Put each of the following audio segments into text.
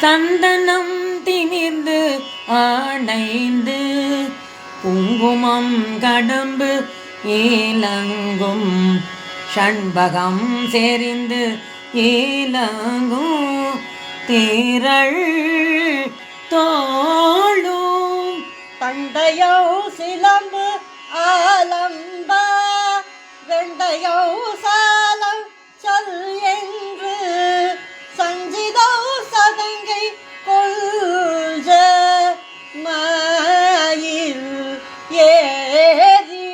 சந்தனம் திமிர்ந்து ஆடைந்து குங்குமம் கடம்பு ஏலங்கும் ஷண்பகம் செறிந்து ஏலங்கும் தேரள் தோளும் தண்டையோ சிலம்பு ஆலம்ப வெண்டையோ சாலம் சொல் என்று சஞ்சிதோ சதங்கை கொள்ஜ மயில் ஏறி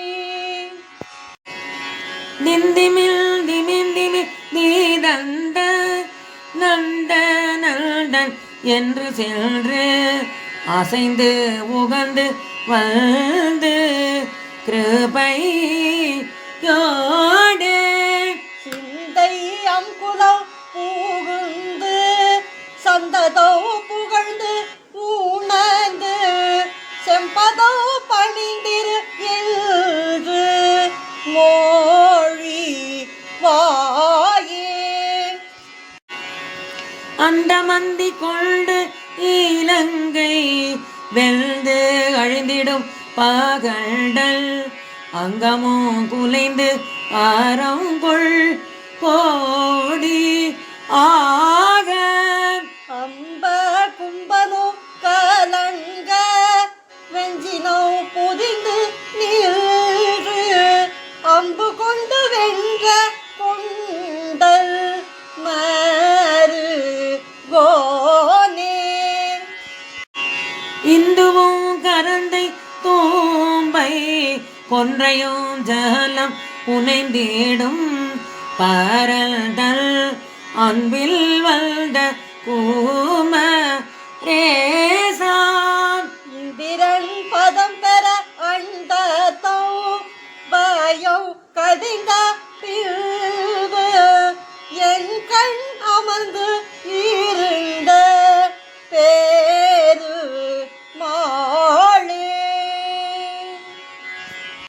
திந்திமில் திமிந்திமி நீதந்த நந்த நல்டன் என்று சென்று அசைந்து உகந்து வந்து கிருபை யோடே சிந்தை அங்குலம் புகுந்து சந்ததோ புகழ்ந்து உணர்ந்து செம்பதோ பணிந்திரு என்று மொழி வாயே அண்டமந்தி கொண்டு இலங்கை வெல்ந்து அழிந்திடும் பகடல் அங்கமோ குலைந்து ஆரங்கொள் கோடி ஆக அம்ப கும்பனோ கலங்க வெஞ்சினோ பொதிந்து நின்று அம்பு கொண்டு வென்ற கொண்டல் மறு கோனே இந்துவும் கரந்தை தோம்பை கொன்றையும் ஜலம் புனைந்திடும் பரதல் அன்பில் வந்த கூமரே